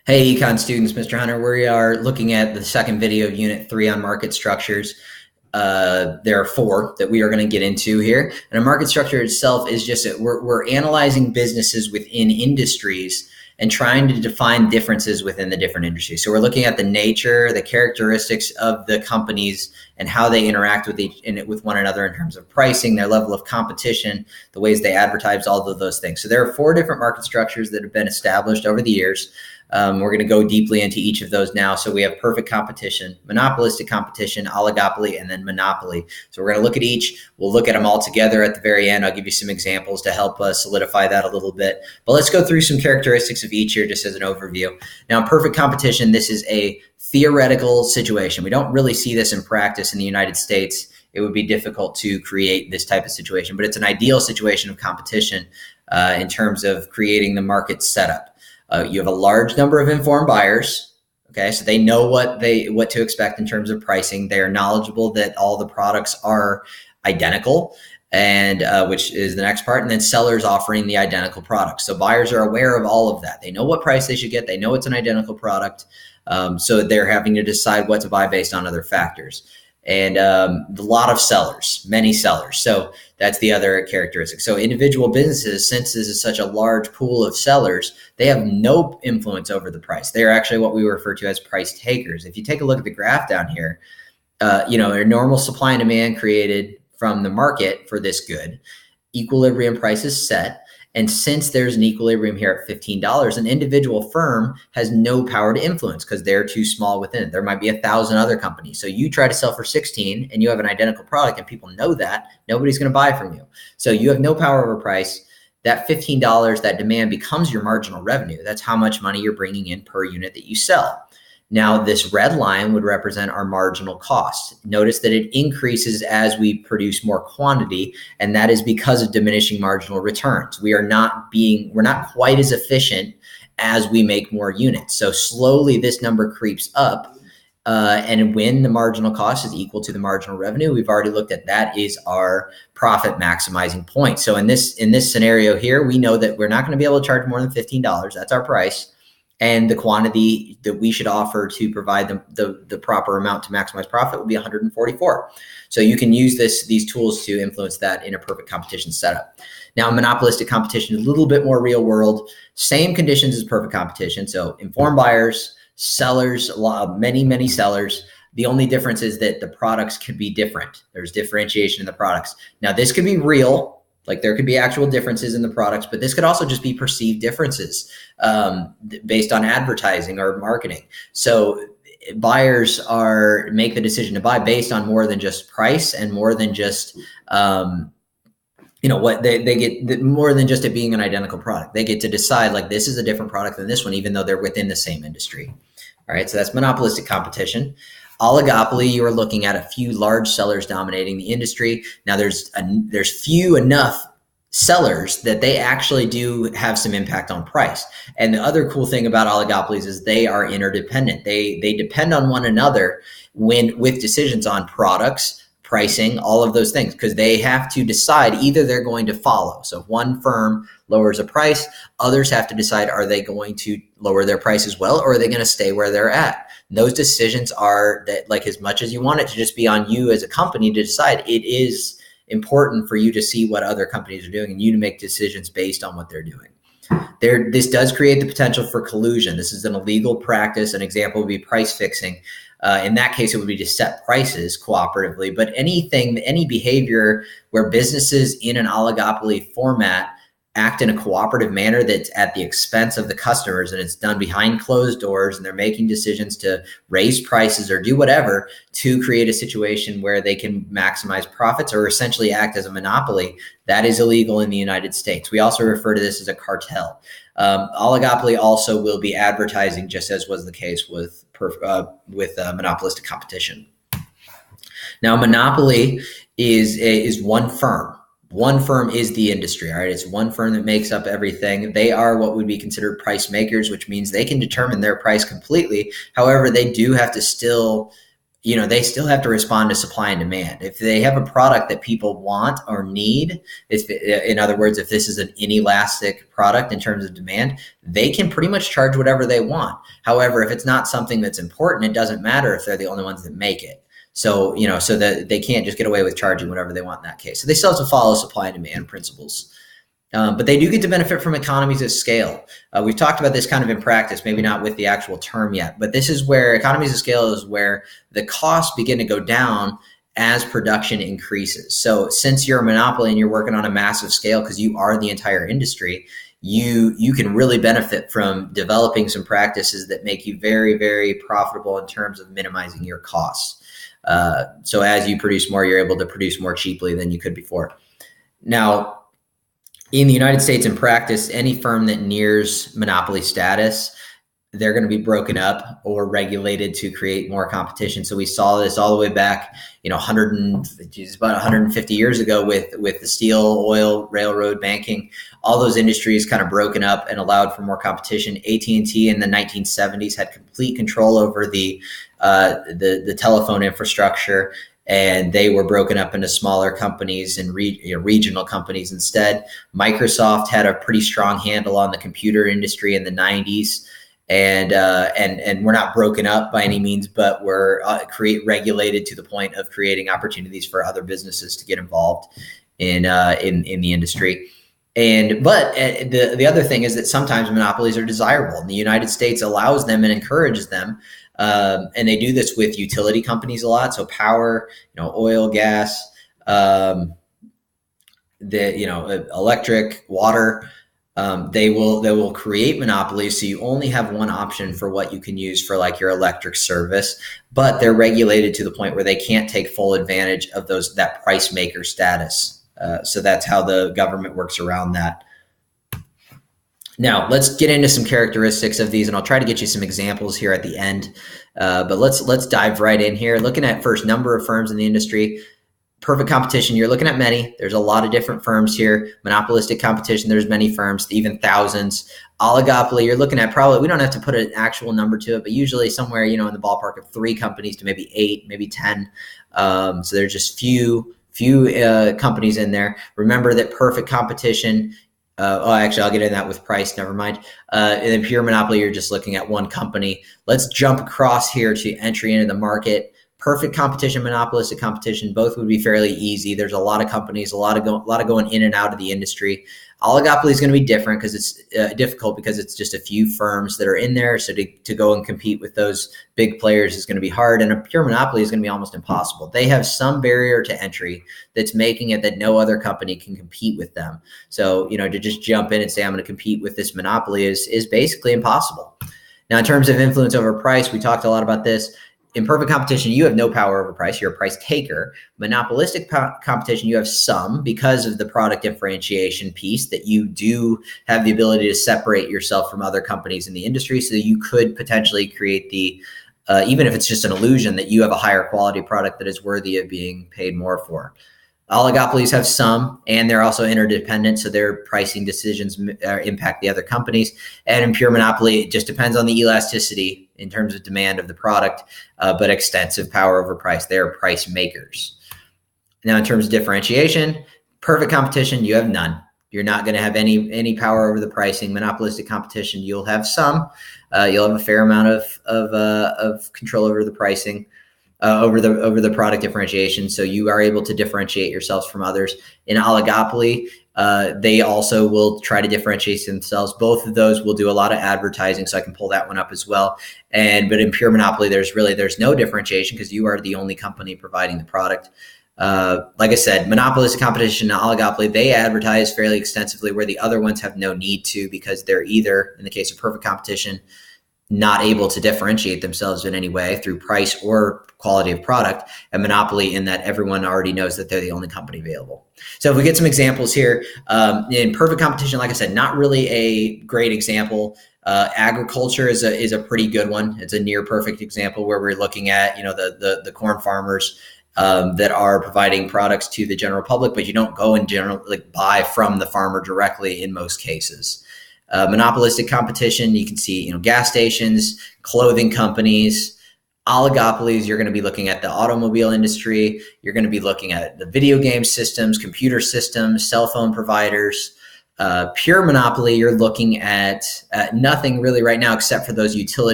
Hey, econ students, Mr. Hunter, we are looking at the second video of Unit 3 on market structures. There are four that we are going to get into here. And a market structure itself is just, we're analyzing businesses within industries and trying to define differences within the different industries. So we're looking at the nature, the characteristics of the companies and how they interact with one another in terms of pricing, their level of competition, the ways they advertise, all of those things. So there are four different market structures that have been established over the years. We're going to go deeply into each of those now. So we have perfect competition, monopolistic competition, oligopoly, and then monopoly. So we're going to look at each. We'll look at them all together at the very end. I'll give you some examples to help us solidify that a little bit. But let's go through some characteristics of each here just as an overview. Now, perfect competition, this is a theoretical situation. We don't really see this in practice in the United States. It would be difficult to create this type of situation, but it's an ideal situation of competition in terms of creating the market setup. You have a large number of informed buyers. Okay, so they know what to expect in terms of pricing. They are knowledgeable that all the products are identical, and which is the next part. And then sellers offering the identical products. So buyers are aware of all of that. They know what price they should get. They know it's an identical product. So they're having to decide what to buy based on other factors. And a lot of sellers, many sellers. So that's the other characteristic. So individual businesses, since this is such a large pool of sellers, they have no influence over the price. They are actually what we refer to as price takers. If you take a look at the graph down here, a normal supply and demand created from the market for this good, equilibrium price is set. And since there's an equilibrium here at $15, an individual firm has no power to influence because they're too small within it. There might be 1,000 other companies. So you try to sell for 16 and you have an identical product and people know that, nobody's going to buy from you. So you have no power over price. That $15, that demand becomes your marginal revenue. That's how much money you're bringing in per unit that you sell. Now, this red line would represent our marginal cost. Notice that it increases as we produce more quantity, and that is because of diminishing marginal returns. We're not quite as efficient as we make more units. So slowly this number creeps up, and when the marginal cost is equal to the marginal revenue, we've already looked at that is our profit maximizing point. So in this scenario here, we know that we're not going to be able to charge more than $15. That's our price. And the quantity that we should offer to provide the proper amount to maximize profit will be 144. So you can use these tools to influence that in a perfect competition setup. Now, monopolistic competition is a little bit more real world. Same conditions as perfect competition. So informed buyers, sellers, many sellers. The only difference is that the products could be different. There's differentiation in the products. Now, this could be real. Like there could be actual differences in the products, but this could also just be perceived differences based on advertising or marketing. So buyers make the decision to buy based on more than just price and more than just what they get, more than just it being an identical product. They get to decide like this is a different product than this one, even though they're within the same industry. All right, so that's monopolistic competition. Oligopoly, you are looking at a few large sellers dominating the industry. Now, there's few enough sellers that they actually do have some impact on price. And the other cool thing about oligopolies is they are interdependent. They depend on one another with decisions on products, pricing, all of those things, because they have to decide either they're going to follow. So if one firm lowers a price, others have to decide, are they going to lower their price as well, or are they going to stay where they're at? Those decisions are that, like, as much as you want it to just be on you as a company to decide, it is important for you to see what other companies are doing and you to make decisions based on what they're doing. This does create the potential for collusion. This is an illegal practice. An example would be price fixing. In that case, it would be to set prices cooperatively, but any behavior where businesses in an oligopoly format act in a cooperative manner that's at the expense of the customers and it's done behind closed doors and they're making decisions to raise prices or do whatever to create a situation where they can maximize profits or essentially act as a monopoly, that is illegal in the United States. We also refer to this as a cartel. Oligopoly also will be advertising, just as was the case with monopolistic competition. Now, monopoly is one firm. One firm is the industry, all right? It's one firm that makes up everything. They are what would be considered price makers, which means they can determine their price completely. However, they do have to still they still have to respond to supply and demand. If they have a product that people want or need, in other words, if this is an inelastic product in terms of demand, they can pretty much charge whatever they want. However, if it's not something that's important, it doesn't matter if they're the only ones that make it. So, so that they can't just get away with charging whatever they want in that case. So they still have to follow supply and demand principles. But they do get to benefit from economies of scale. We've talked about this kind of in practice, maybe not with the actual term yet, but this is where economies of scale is where the costs begin to go down as production increases. So since you're a monopoly and you're working on a massive scale because you are the entire industry, you can really benefit from developing some practices that make you very, very profitable in terms of minimizing your costs. So as you produce more, you're able to produce more cheaply than you could before. Now, in the United States, in practice, any firm that nears monopoly status, they're going to be broken up or regulated to create more competition. So we saw this all the way back, about 150 years ago with the steel, oil, railroad, banking. All those industries kind of broken up and allowed for more competition. AT&T in the 1970s had complete control over the telephone infrastructure, and they were broken up into smaller companies and regional companies instead. Microsoft had a pretty strong handle on the computer industry in the 90s, and we're not broken up by any means, but we're regulated to the point of creating opportunities for other businesses to get involved in the industry. But the other thing is that sometimes monopolies are desirable, and the United States allows them and encourages them. And they do this with utility companies a lot. So power, oil, gas, electric, water. They will create monopolies. So you only have one option for what you can use for like your electric service, but they're regulated to the point where they can't take full advantage of that price maker status. So that's how the government works around that. Now, let's get into some characteristics of these, and I'll try to get you some examples here at the end. But let's dive right in here. Looking at first number of firms in the industry. Perfect competition, you're looking at many. There's a lot of different firms here. Monopolistic competition, there's many firms, even thousands. Oligopoly, you're looking at probably, we don't have to put an actual number to it, but usually somewhere, in the ballpark of 3 companies to maybe 8, maybe 10. So there's just few companies in there. Remember that perfect competition, actually, I'll get into that with price. Never mind. In pure monopoly, you're just looking at one company. Let's jump across here to entry into the market. Perfect competition, monopolistic competition, both would be fairly easy. There's a lot of companies, a lot of going in and out of the industry. Oligopoly is going to be different because it's difficult because it's just a few firms that are in there. So to go and compete with those big players is going to be hard. And a pure monopoly is going to be almost impossible. They have some barrier to entry that's making it that no other company can compete with them. So, to just jump in and say, I'm going to compete with this monopoly is basically impossible. Now, in terms of influence over price, we talked a lot about this. In perfect competition, you have no power over price. You're a price taker. Monopolistic competition, you have some because of the product differentiation piece that you do have the ability to separate yourself from other companies in the industry. So you could potentially create even if it's just an illusion that you have a higher quality product that is worthy of being paid more for. Oligopolies have some, and they're also interdependent, so their pricing decisions impact the other companies. And in pure monopoly, it just depends on the elasticity in terms of demand of the product, but extensive power over price. They're price makers. Now, in terms of differentiation, perfect competition, you have none. You're not going to have any power over the pricing. Monopolistic competition, you'll have some. You'll have a fair amount of control over the pricing. Over the product differentiation. So you are able to differentiate yourselves from others. In oligopoly, they also will try to differentiate themselves. Both of those will do a lot of advertising, so I can pull that one up as well. But in pure monopoly, there's no differentiation because you are the only company providing the product. Like I said, monopolistic competition and oligopoly, they advertise fairly extensively where the other ones have no need to because they're either, in the case of perfect competition, not able to differentiate themselves in any way through price or quality of product, and monopoly in that everyone already knows that they're the only company available. So if we get some examples here, in perfect competition, like I said, not really a great example. Agriculture is a pretty good one. It's a near perfect example where we're looking at, the corn farmers that are providing products to the general public, but you don't go and generally buy from the farmer directly in most cases. Monopolistic competition, you can see, gas stations, clothing companies, Oligopolies, you're going to be looking at the automobile industry. You're going to be looking at the video game systems, computer systems, cell phone providers. Pure monopoly, you're looking at nothing really right now except for those utility